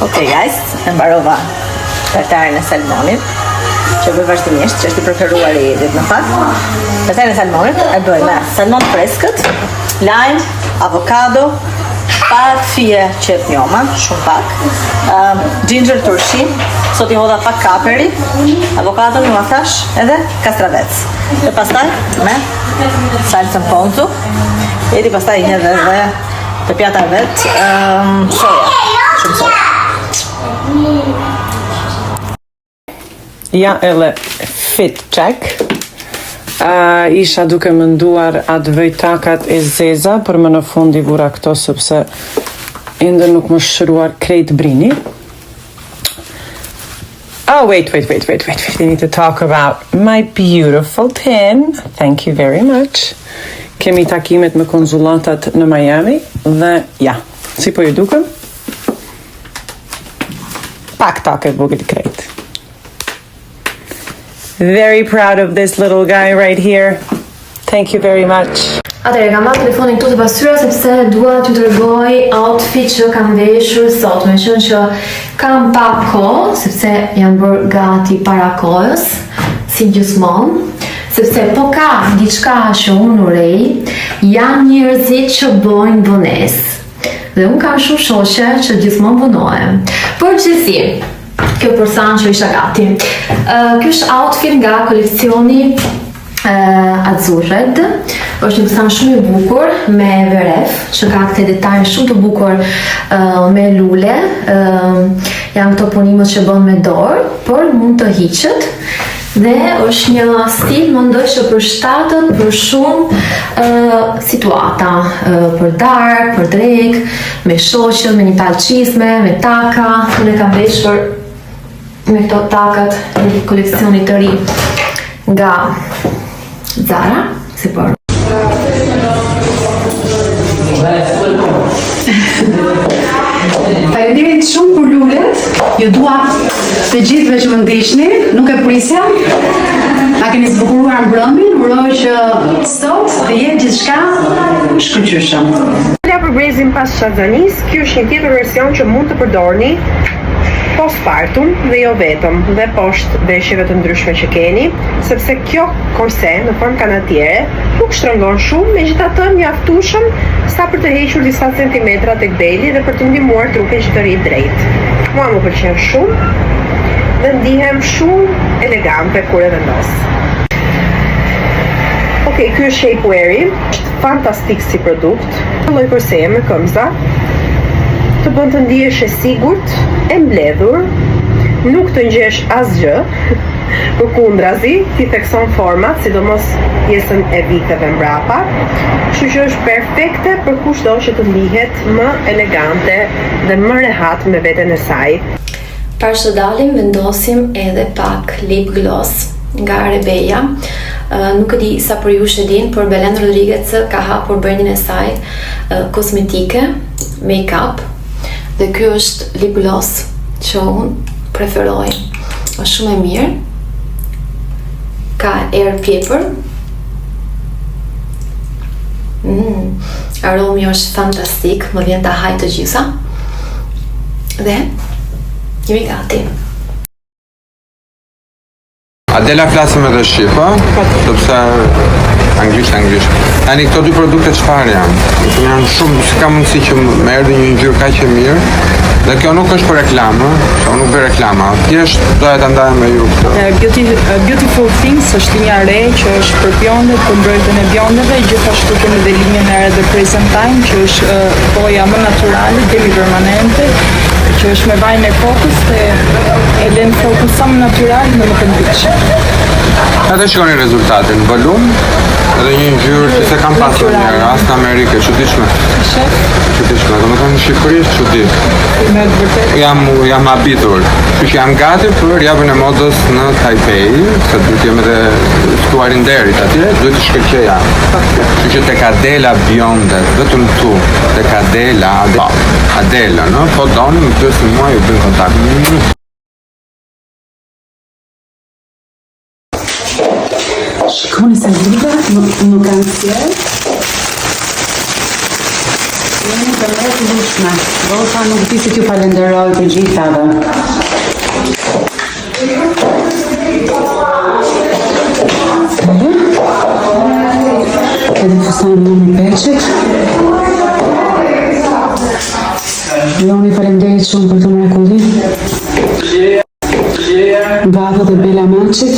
Ok guys, e mbarova tartarin e salmonit, që bëj vazhdimisht, që është i preferuar i Edit në fakt. Tartarin e salmonit e bëj me salmon freskët, lajm, avokado, pak fije qep njoma, shumë pak, ginger turshi, sot i hodha pak kaperi, avokado një thash, edhe kastravec. Dhe pastaj me salsën ponzu, Edi pastaj i hedhe dhe të pjata vet soja, shumë soja. Ja edhe fit check. Isha duke menduar atë vëj takat e zeza, për më në fund i vura këto sepse ende nuk më shëruar krejt brini. Oh, wait. I need to talk about my beautiful tin. Thank you very much. Kemi takimet me konzulatat në Miami dhe ja, si po ju dukem? Pak taket vogël krejt. Very proud of this little guy right here. Thank you very much. Atëherë kam marrë telefonin këtu të pasyra sepse dua t'ju tregoj outfit që kam veshur sot, me qenë që kam pak kohë sepse jam bërë gati para kohës, si gjithmonë, sepse po ka diçka që unë urej, janë njerëzit që bojnë vonesë. Dhe unë kam shumë shoqe që gjithmonë vonohem. Përgjithësi, kjo përsan që isha gati. Ky është outfit nga kolekcioni Azzurred, është një përsan shumë i bukur me veref, që ka këtë detajnë shumë të bukur me lule, janë këto punimët që bën me dorë, por mund të hiqet, dhe është një stil mendoj që përshtatet për shumë situata, për darkë, për drekë, me shoqë, me një palçizme, me taka. Unë kam veshur me këto takat në koleksionit të ri nga Zara, si por. Faleminderit shumë për lulet. Ju dua të gjithëve që më ndiqni, nuk e prisja. Na keni zbukuruar mbrëmjen, uroj që sot të jetë gjithçka shkëlqyeshëm. Për brezin pas shazanis, kjo është një tjetër version që mund të përdorni postpartum dhe jo vetëm, dhe poshtë veshjeve të ndryshme që keni, sepse kjo korse në formë kanatiere nuk shtrëngon shumë, megjithatë mjaftueshëm sa për të hequr disa centimetra tek beli dhe për të ndihmuar trupin që të rritë drejt. Mua më pëlqen shumë dhe ndihem shumë elegante kur e vendos. Okej, ky është shapewear-i, është fantastik si produkt, lloj korseje me këmbëza, të bën të ndihesh e sigurt, e mbledhur, nuk të ngjesh asgjë, përkundrazi, ti thekson format, sidomos pjesën e viteve mbrapa, kështu që është perfekte për kushdo që të ndihet më elegante dhe më rehat me veten e saj. Para se dalim, vendosim edhe pak lip gloss nga Rebeja. Nuk e di sa për ju shedin, por Belen Rodriguez ka hapur brandin e saj kosmetike, make-up, dhe kjo është lip gloss që unë preferoj. Është shumë e mirë. Ka air pepper. Aromi është fantastik, më vjen ta haj të gjitha. Dhe jemi gati. Adela flasim edhe shqip, sepse anglisht. Tani këto dy produkte çfarë janë? Janë shumë, si ka mundësi që më erdhi një ngjyrë kaq e mirë. Dhe kjo nuk është për reklamë, unë nuk bëj reklama. Thjesht doja ta ndaja me ju këtë. Beautiful Things është një re që është për bjondet, për mbrojtjen e bjondeve, gjithashtu kemi dhe linjën e re The Present Time, që është boja më natyrale, demi-permanente, që është me vajin e kokës dhe e lën kokën sa më natyral në më këndishme. Atë shikoni rezultatin, volum, edhe një ngjyrë që se kam pasur njëherë, as në Amerikë, çuditshme. Çuditshme, domethënë në Shqipëri është çudit. Jam habitur. Kështu që jam gati për javën e modës në Taipei, se duhet jem edhe ftuarin derit atje, duhet të shkëlqeja. Kështu që tek Adela Bjonde, vetëm tu, tek Adela, no? Po doni më pyesni mua, ju bën kontakt. Shikoni se duke, nuk kanë sjerë. Jeni të mrekullueshme. Rosa nuk di si t'ju falenderoj të gjithave. Edhe fustan në peqet. Joni faleminderit shumë për të mrekulli. Vava dhe Bela Maçit.